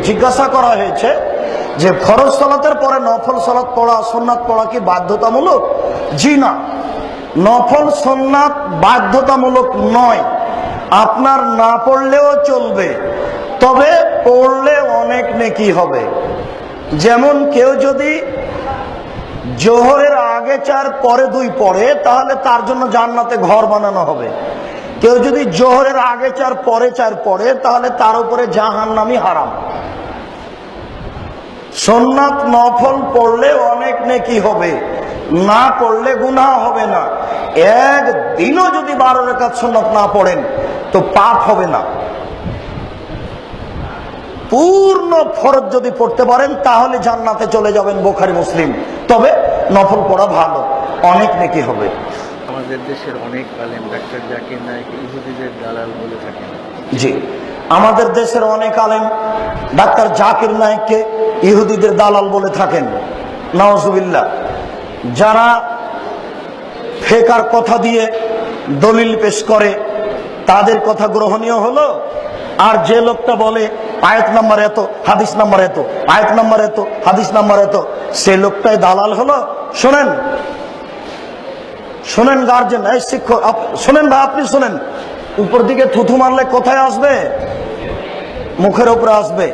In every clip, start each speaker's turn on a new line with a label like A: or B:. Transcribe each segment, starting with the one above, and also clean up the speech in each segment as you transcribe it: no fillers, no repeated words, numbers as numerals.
A: জিজ্ঞাসা করা হয়েছে যে ফরজ সালাতের পরে নফল সালাত পড়া, সুন্নাত পড়া কি বাধ্যতামূলক? জি না, নফল সুন্নাত বাধ্যতামূলক নয়। আপনার না পড়লেও চলবে, তবে পড়লে অনেক নেকি হবে। যেমন কেউ যদি জোহরের আগে 4 পরে 2 পড়ে, তাহলে তার জন্য জান্নাতে ঘর বানানো হবে। কেউ যদি জোহরের আগে 4 পরে 4 পড়ে, তাহলে তার উপরে জাহান্নামই হারাম। সুন্নাত নফল পড়লে অনেক নেকি হবে, না পড়লে গুনাহ হবে না। একদিনও যদি 12 রাকাত সুন্নাত না পড়েন তো পাপ হবে না। পূর্ণ ফরজ যদি পড়তে পারেন তাহলে জান্নাতে চলে যাবেন, বুখারী মুসলিম। তবে নফল পড়া ভালো, অনেক নেকি হবে।
B: আমাদের দেশের অনেক আলেম ডাক্তার জাকির নায়েক ইহুদিদের দালাল বলে থাকেন।
A: জি, আমাদের দেশের অনেক আলেম ডাক্তার জাকির নায়েককে ইহুদিদের দালাল বলে থাকেন। নাউজুবিল্লাহ। যারা ফেকার কথা দিয়ে দলিল পেশ করে তাদের কথা গ্রহণীয় হলো, আর যে লোকটা বলে আয়াত নাম্বার এত, হাদিস নাম্বার এত, আয়াত নাম্বার এত, হাদিস নাম্বার এত, সে লোকটাই দালাল হলো। শোনেন শোনেন গার্জেন, এই শিক্ষক শোনেন, বা আপনি শোনেন, উপর দিকে থুথু মারলে কোথায় আসবে? মুখের উপরে আসবে।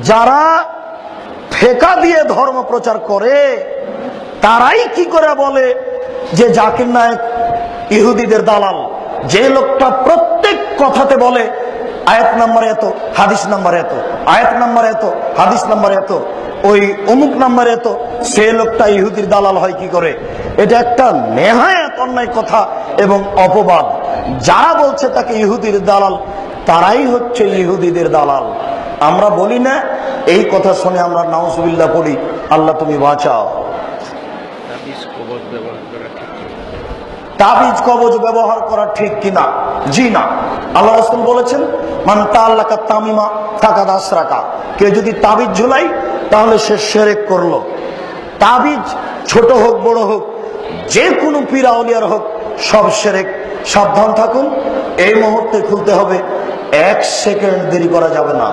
A: যারা ফেকা দিয়ে ধর্ম প্রচার করে তারাই কি করে বলে যে জাকির নায়েক ইহুদিদের দালাল? যে লোকটা প্রত্যেক কথাতে বলে আয়াত নাম্বার এত, হাদিস নাম্বার এত, আয়াত নাম্বার এত, হাদিস নাম্বার এত, ওই অমুক নাম্বার এত, সে লোকটা ইহুদির দালাল হয় কি করে? এটা একটা নেহায়েত অন্যায় কথা এবং অপবাদ। যারা বলছে তাকে ইহুদির দালাল, তারাই হচ্ছে ইহুদিদের দালাল। আমরা বলি না, এই কথা শুনে আমরা নাউজুবিল্লাহ পড়ি, আল্লাহ তুমি বাঁচাও। তাবিজ কবজ ব্যবহার করা ঠিক কিনা? জি না। আল্লাহ রাসূল বলেছেন, মান তাআল্লাকা তামিমা ফাকাদ আশরাকা। কেউ যদি তাবিজ ঝুলাই তাহলে সে শিরক করলো। তাবিজ ছোট হোক বড় হোক, যে কোনো পীর আউলিয়ার হোক, সব শিরক। সাবধান থাকুন, এই মুহূর্তে খুলতে হবে, 1 সেকেন্ড দেরি করা যাবে না।